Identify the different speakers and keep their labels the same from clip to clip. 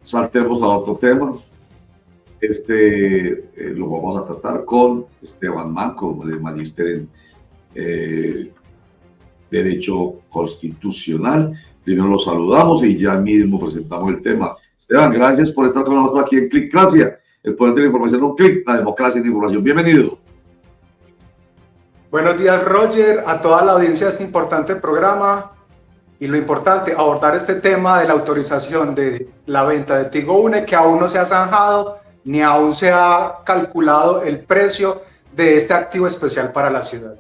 Speaker 1: saltemos a otro tema. Lo vamos a tratar con Esteban Manco, de Magíster en Derecho Constitucional. Primero lo saludamos y ya mismo presentamos el tema. Esteban, gracias por estar con nosotros aquí en Clicracia, el poder de la información en un clic, la democracia en información. Bienvenido.
Speaker 2: Buenos días, Roger, a toda la audiencia de este importante programa. Y lo importante, abordar este tema de la autorización de la venta de Tigo Une, que aún no se ha zanjado ni aún se ha calculado el precio de este activo especial para la ciudad.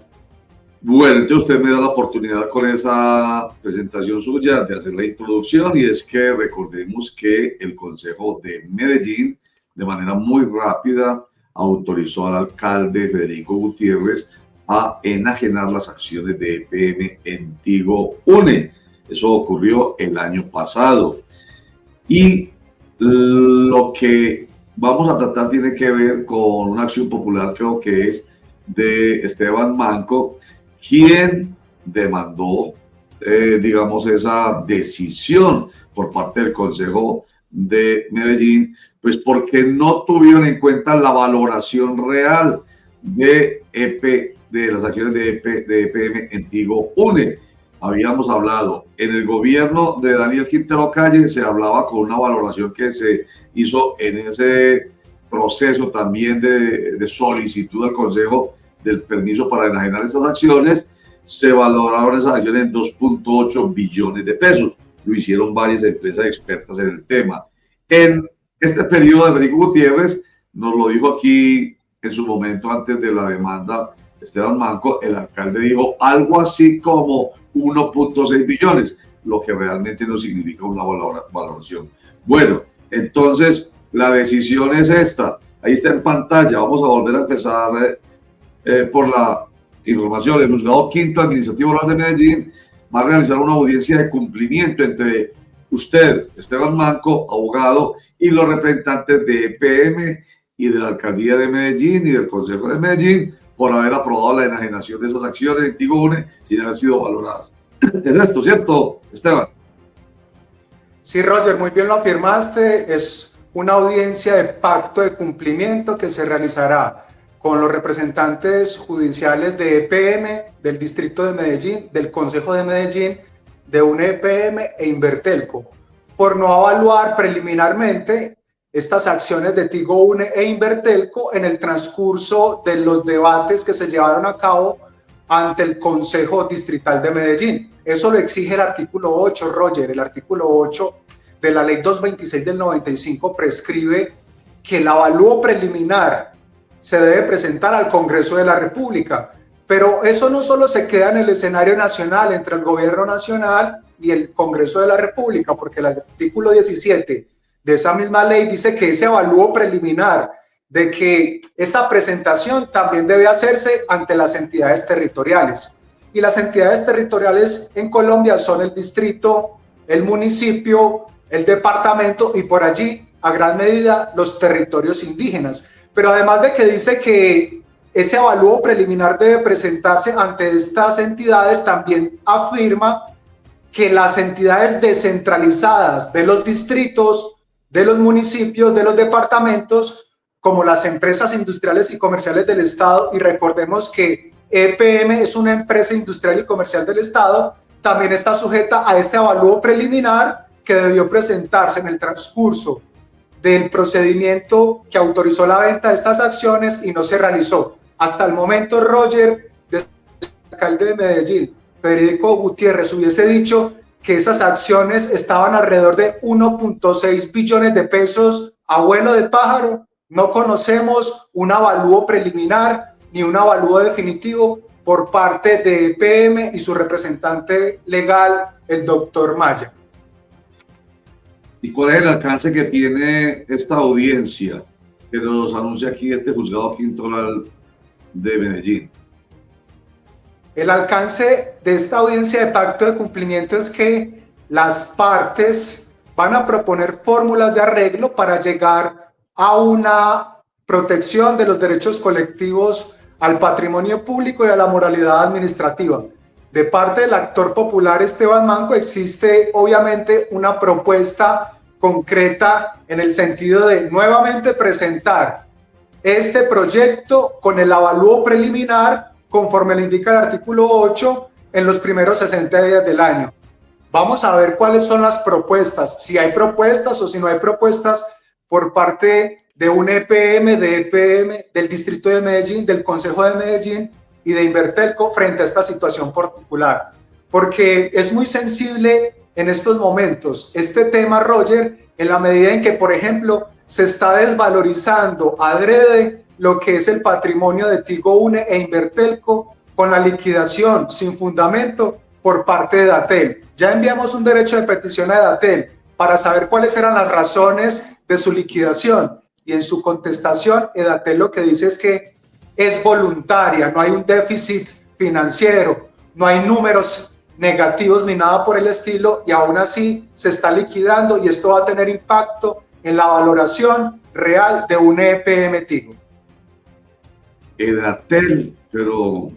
Speaker 1: Bueno, entonces usted me da la oportunidad con esa presentación suya de hacer la introducción, y es que recordemos que el Consejo de Medellín, de manera muy rápida, autorizó al alcalde Federico Gutiérrez a enajenar las acciones de EPM en Tigo Une. Eso ocurrió el año pasado. Y lo que vamos a tratar tiene que ver con una acción popular, creo que es de Esteban Manco, quien demandó, digamos, esa decisión por parte del Consejo de Medellín, pues porque no tuvieron en cuenta la valoración real de las acciones de EPM en Tigo Une. Habíamos hablado en el gobierno de Daniel Quintero Calle, se hablaba con una valoración que se hizo en ese proceso también de solicitud al Consejo del permiso para enajenar esas acciones. Se valoraron esas acciones en 2.8 billones de pesos. Lo hicieron varias empresas expertas en el tema. En este periodo de Federico Gutiérrez, nos lo dijo aquí en su momento antes de la demanda Esteban Manco, el alcalde dijo algo así como 1.6 billones, lo que realmente no significa una valoración. Bueno, entonces la decisión es esta. Ahí está en pantalla. Vamos a volver a empezar por la información. El Juzgado Quinto Administrativo Oral de Medellín va a realizar una audiencia de cumplimiento entre usted, Esteban Manco, abogado, y los representantes de EPM y de la Alcaldía de Medellín y del Consejo de Medellín por haber aprobado la enajenación de esas acciones de Tigo Une sin haber sido valoradas. ¿Es esto cierto, Esteban?
Speaker 2: Sí, Roger, muy bien lo afirmaste. Es una audiencia de pacto de cumplimiento que se realizará con los representantes judiciales de EPM, del Distrito de Medellín, del Consejo de Medellín, de UNE EPM e Invertelco, por no evaluar preliminarmente estas acciones de Tigo Une e Invertelco en el transcurso de los debates que se llevaron a cabo ante el Consejo Distrital de Medellín. Eso lo exige el artículo 8, Roger. El artículo 8 de la Ley 226 del 95 prescribe que el avalúo preliminar se debe presentar al Congreso de la República. Pero eso no solo se queda en el escenario nacional entre el Gobierno Nacional y el Congreso de la República, porque el artículo 17 de esa misma ley dice que ese avalúo preliminar, de que esa presentación también debe hacerse ante las entidades territoriales. Y las entidades territoriales en Colombia son el distrito, el municipio, el departamento y por allí, a gran medida, los territorios indígenas. Pero además de que dice que ese avalúo preliminar debe presentarse ante estas entidades, también afirma que las entidades descentralizadas de los distritos, de los municipios, de los departamentos, como las empresas industriales y comerciales del Estado, y recordemos que EPM es una empresa industrial y comercial del Estado, también está sujeta a este avalúo preliminar que debió presentarse en el transcurso del procedimiento que autorizó la venta de estas acciones y no se realizó. Hasta el momento, Roger, el alcalde de Medellín, Federico Gutiérrez, hubiese dicho que esas acciones estaban alrededor de 1.6 billones de pesos a vuelo de pájaro. No conocemos un avalúo preliminar ni un avalúo definitivo por parte de EPM y su representante legal, el doctor Maya.
Speaker 1: ¿Y cuál es el alcance que tiene esta audiencia que nos anuncia aquí este Juzgado Quinto Oral de Medellín?
Speaker 2: El alcance de esta audiencia de pacto de cumplimiento es que las partes van a proponer fórmulas de arreglo para llegar a una protección de los derechos colectivos al patrimonio público y a la moralidad administrativa. De parte del actor popular Esteban Manco existe obviamente una propuesta concreta en el sentido de nuevamente presentar este proyecto con el avalúo preliminar conforme le indica el artículo 8 en los primeros 60 días del año. Vamos a ver cuáles son las propuestas, si hay propuestas o si no hay propuestas por parte de un EPM, del Distrito de Medellín, del Consejo de Medellín y de Invertelco frente a esta situación particular. Porque es muy sensible en estos momentos este tema, Roger, en la medida en que, por ejemplo, se está desvalorizando adrede lo que es el patrimonio de Tigo Une e Invertelco con la liquidación sin fundamento por parte de Datel. Ya enviamos un derecho de petición a Datel para saber cuáles eran las razones de su liquidación y en su contestación Datel lo que dice es que es voluntaria, no hay un déficit financiero, no hay números negativos ni nada por el estilo y aún así se está liquidando y esto va a tener impacto en la valoración real de un EPM Tigo.
Speaker 1: Datel, pero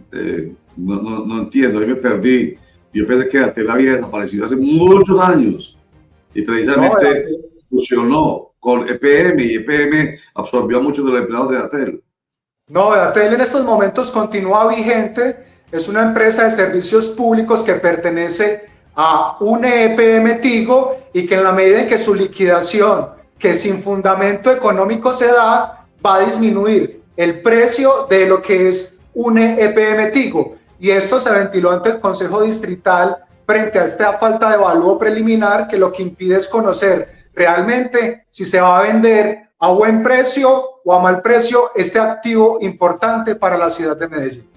Speaker 1: no entiendo, ahí me perdí. Yo pensé que Datel había desaparecido hace muchos años y precisamente fusionó con EPM y EPM absorbió a muchos de los empleados de Datel.
Speaker 2: No, Datel en estos momentos continúa vigente, es una empresa de servicios públicos que pertenece a un EPM Tigo y que en la medida en que su liquidación, que sin fundamento económico se da, va a disminuir el precio de lo que es un EPM Tigo. Y esto se ventiló ante el Consejo Distrital frente a esta falta de evalúo preliminar que lo que impide es conocer realmente si se va a vender a buen precio o a mal precio este activo importante para la ciudad de Medellín.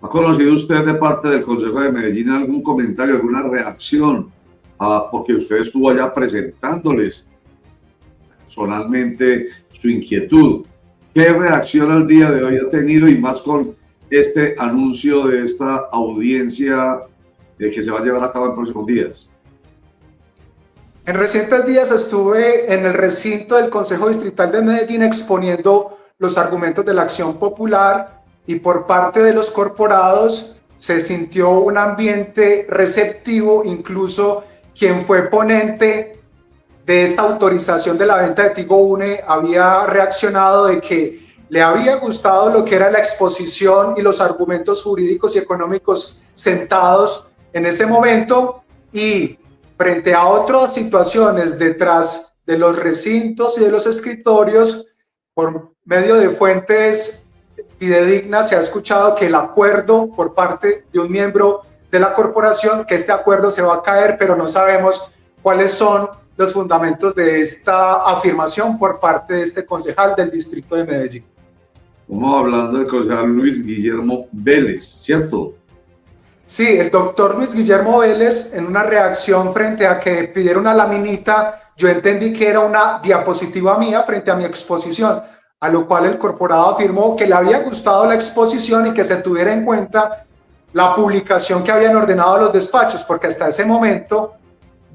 Speaker 1: ¿Ha conocido usted de parte del Consejo de Medellín algún comentario, alguna reacción? Porque usted estuvo allá presentándoles personalmente su inquietud. ¿Qué reacción al día de hoy ha tenido y más con este anuncio de esta audiencia que se va a llevar a cabo en próximos días?
Speaker 2: En recientes días estuve en el recinto del Consejo Distrital de Medellín exponiendo los argumentos de la acción popular y por parte de los corporados se sintió un ambiente receptivo, incluso quien fue ponente de esta autorización de la venta de Tigo Une había reaccionado de que le había gustado lo que era la exposición y los argumentos jurídicos y económicos sentados en ese momento y frente a otras situaciones detrás de los recintos y de los escritorios, por medio de fuentes fidedignas se ha escuchado que el acuerdo por parte de un miembro de la corporación, que este acuerdo se va a caer, pero no sabemos cuáles son los fundamentos de esta afirmación por parte de este concejal del distrito de Medellín.
Speaker 1: Estamos hablando del concejal Luis Guillermo Vélez, ¿cierto?
Speaker 2: Sí, el doctor Luis Guillermo Vélez, en una reacción frente a que pidieron una laminita, yo entendí que era una diapositiva mía frente a mi exposición, a lo cual el corporado afirmó que le había gustado la exposición y que se tuviera en cuenta la publicación que habían ordenado los despachos, porque hasta ese momento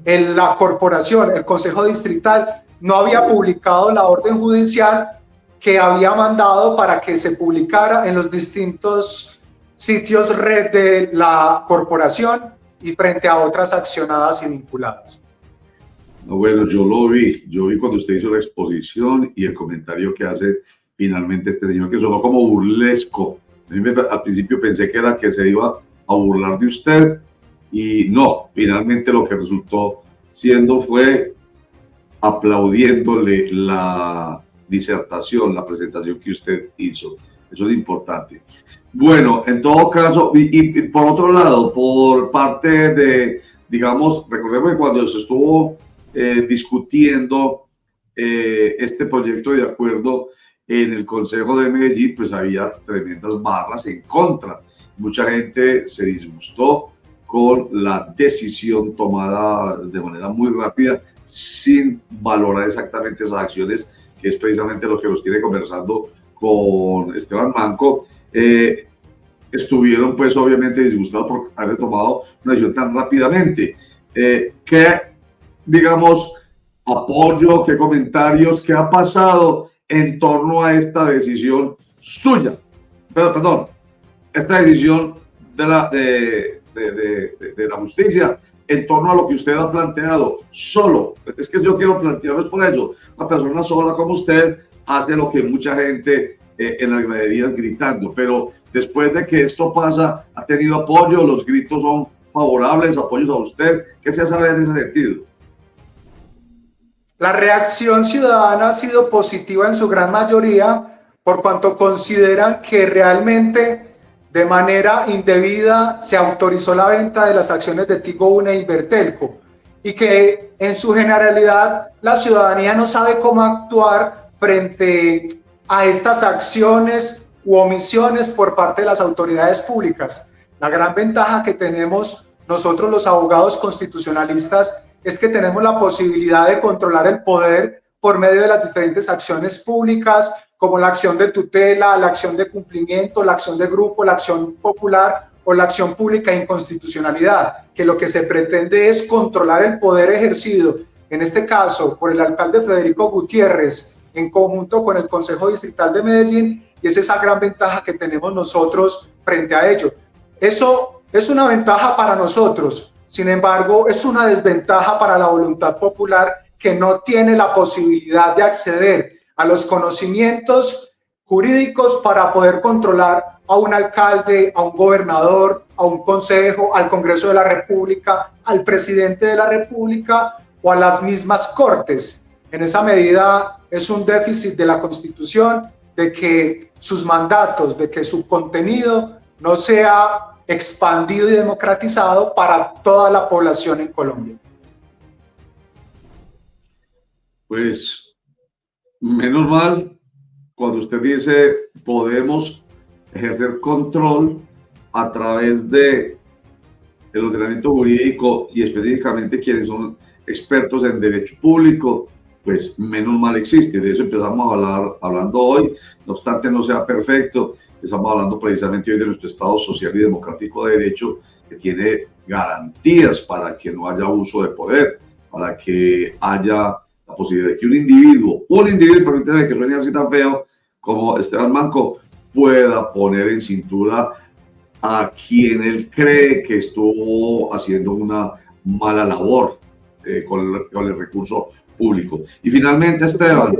Speaker 2: la corporación, el Consejo Distrital, no había publicado la orden judicial que había mandado para que se publicara en los distintos sitios red de la corporación y frente a otras accionadas y vinculadas.
Speaker 1: Bueno, yo vi cuando usted hizo la exposición y el comentario que hace finalmente este señor, que sonó como burlesco. Al principio pensé que era que se iba a burlar de usted y no, finalmente lo que resultó siendo fue aplaudiéndole la disertación, la presentación que usted hizo. Eso es importante. Bueno, en todo caso, y por otro lado, por parte de, digamos, recordemos que cuando se estuvo discutiendo este proyecto de acuerdo en el Consejo de Medellín, pues había tremendas barras en contra. Mucha gente se disgustó con la decisión tomada de manera muy rápida, sin valorar exactamente esas acciones, que es precisamente lo que los tiene conversando con Esteban Manco. Estuvieron pues obviamente disgustados por haber tomado una decisión tan rápidamente. ¿Qué, digamos, apoyo, qué comentarios, qué ha pasado en torno a esta decisión suya? Perdón, esta decisión de la justicia en torno a lo que usted ha planteado, solo. Es que yo quiero plantearlo es por eso. Una persona sola como usted hace lo que mucha gente en las graderías gritando, pero después de que esto pasa, ¿ha tenido apoyo? ¿Los gritos son favorables, apoyos a usted? ¿Qué se sabe en ese sentido?
Speaker 2: La reacción ciudadana ha sido positiva en su gran mayoría, por cuanto consideran que realmente de manera indebida se autorizó la venta de las acciones de Tigo Une y Invertelco, y que en su generalidad la ciudadanía no sabe cómo actuar frente a estas acciones u omisiones por parte de las autoridades públicas. La gran ventaja que tenemos nosotros los abogados constitucionalistas es que tenemos la posibilidad de controlar el poder por medio de las diferentes acciones públicas, como la acción de tutela, la acción de cumplimiento, la acción de grupo, la acción popular o la acción pública de inconstitucionalidad, que lo que se pretende es controlar el poder ejercido, en este caso por el alcalde Federico Gutiérrez, en conjunto con el Consejo Distrital de Medellín, y es esa gran ventaja que tenemos nosotros frente a ello. Eso es una ventaja para nosotros, sin embargo, es una desventaja para la voluntad popular que no tiene la posibilidad de acceder a los conocimientos jurídicos para poder controlar a un alcalde, a un gobernador, a un consejo, al Congreso de la República, al presidente de la República o a las mismas cortes. En esa medida es un déficit de la Constitución de que sus mandatos, de que su contenido no sea expandido y democratizado para toda la población en Colombia.
Speaker 1: Pues menos mal, cuando usted dice podemos ejercer control a través de el ordenamiento jurídico y específicamente quienes son expertos en derecho público, pues menos mal existe. De eso empezamos a hablar hablando hoy, no obstante no sea perfecto. Estamos hablando precisamente hoy de nuestro Estado social y democrático de derecho, que tiene garantías para que no haya abuso de poder, para que haya la posibilidad de que un individuo, permíteme que suene así tan feo, como Esteban Manco, pueda poner en cintura a quien él cree que estuvo haciendo una mala labor con el recurso público. Y finalmente, Esteban,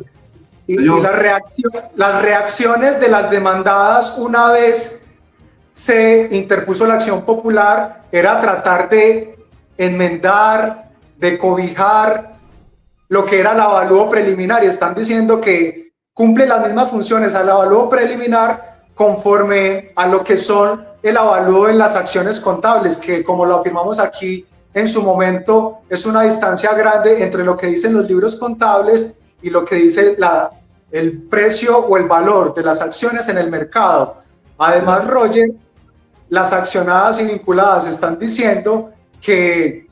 Speaker 2: y las reacciones de las demandadas una vez se interpuso la acción popular era tratar de enmendar, de cobijar lo que era el avalúo preliminar, y están diciendo que cumple las mismas funciones al avalúo preliminar conforme a lo que son el avalúo en las acciones contables, que como lo afirmamos aquí en su momento es una distancia grande entre lo que dicen los libros contables y lo que dice el precio o el valor de las acciones en el mercado. Además, Roger, las accionadas y vinculadas están diciendo que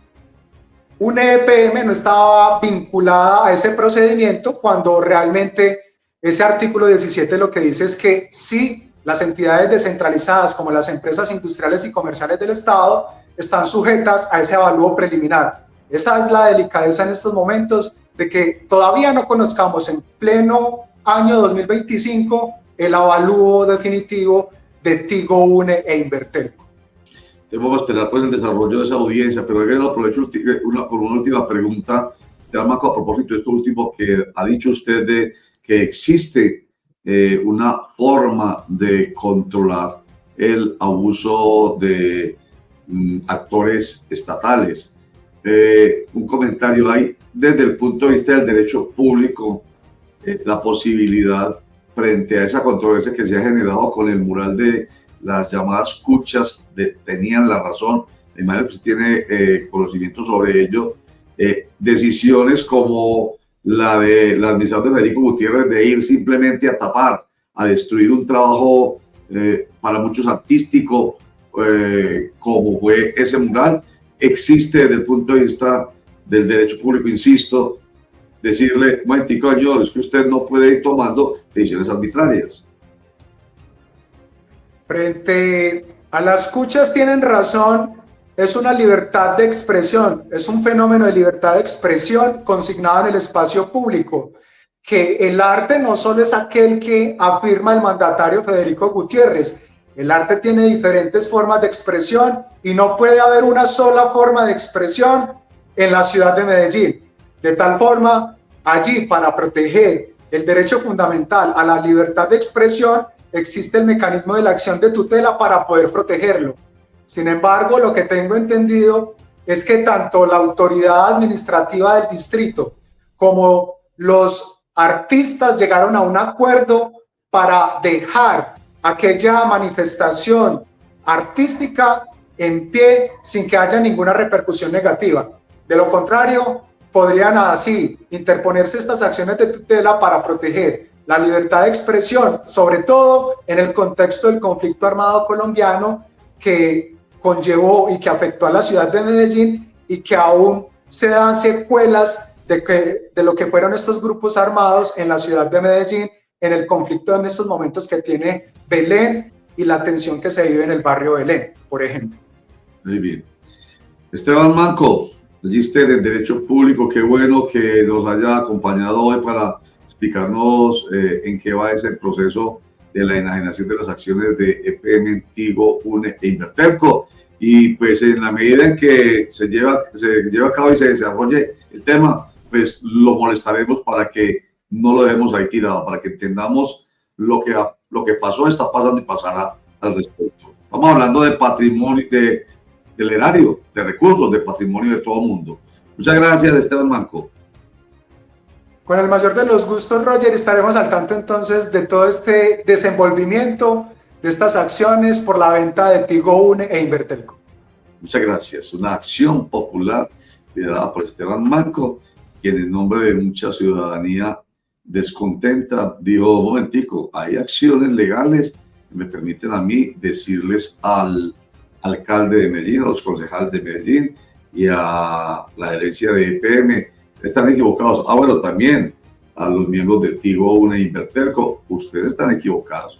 Speaker 2: una EPM no estaba vinculada a ese procedimiento, cuando realmente ese artículo 17 lo que dice es que sí, las entidades descentralizadas como las empresas industriales y comerciales del Estado están sujetas a ese avalúo preliminar. Esa es la delicadeza en estos momentos, de que todavía no conozcamos en pleno año 2025 el avalúo definitivo de Tigo Une e Invertelco.
Speaker 1: Debemos esperar pues el desarrollo de esa audiencia, pero aprovecho por una última pregunta, a propósito de esto último que ha dicho usted, de que existe una forma de controlar el abuso de actores estatales. Un comentario ahí, desde el punto de vista del derecho público, la posibilidad frente a esa controversia que se ha generado con el mural de las llamadas cuchas tenían la razón. Me imagino que usted tiene conocimiento sobre ello. Decisiones como la de la administración de Federico Gutiérrez de ir simplemente a tapar, a destruir un trabajo para muchos artístico, como fue ese mural, existe desde el punto de vista del derecho público, insisto, decirle, momentico, señor, es que usted no puede ir tomando decisiones arbitrarias.
Speaker 2: Frente a las cuchas tienen razón, es una libertad de expresión, es un fenómeno de libertad de expresión consignado en el espacio público, que el arte no solo es aquel que afirma el mandatario Federico Gutiérrez, El arte tiene diferentes formas de expresión y no puede haber una sola forma de expresión en la ciudad de Medellín. De tal forma, allí, para proteger el derecho fundamental a la libertad de expresión, existe el mecanismo de la acción de tutela para poder protegerlo. Sin embargo, lo que tengo entendido es que tanto la autoridad administrativa del distrito como los artistas llegaron a un acuerdo para dejar aquella manifestación artística en pie sin que haya ninguna repercusión negativa. De lo contrario, podrían así interponerse estas acciones de tutela para proteger la libertad de expresión, sobre todo en el contexto del conflicto armado colombiano que conllevó y que afectó a la ciudad de Medellín y que aún se dan secuelas de lo que fueron estos grupos armados en la ciudad de Medellín, en el conflicto en estos momentos que tiene Belén y la tensión que se vive en el barrio Belén, por ejemplo.
Speaker 1: Muy bien. Esteban Manco, magíster en Derecho Público, qué bueno que nos haya acompañado hoy para explicarnos en qué va ese proceso de la enajenación de las acciones de EPM, Tigo, UNE e Inverterco. Y pues en la medida en que se lleva a cabo y se desarrolle el tema, pues lo molestaremos para que no lo dejemos ahí tirado, para que entendamos lo que pasó, está pasando y pasará al respecto. Estamos hablando de patrimonio, del erario, de recursos, de patrimonio de todo el mundo. Muchas gracias, Esteban Manco.
Speaker 2: Con el mayor de los gustos, Roger, estaremos al tanto entonces de todo este desenvolvimiento, de estas acciones por la venta de Tigo, UNE e Invertelco.
Speaker 1: Muchas gracias. Una acción popular liderada por Esteban Manco, quien en nombre de mucha ciudadanía descontenta dijo: un momentico, hay acciones legales que me permiten a mí decirles al alcalde de Medellín, a los concejales de Medellín y a la gerencia de EPM, están equivocados. Bueno, también a los miembros de Tigo, UNE e Inverterco, ustedes están equivocados.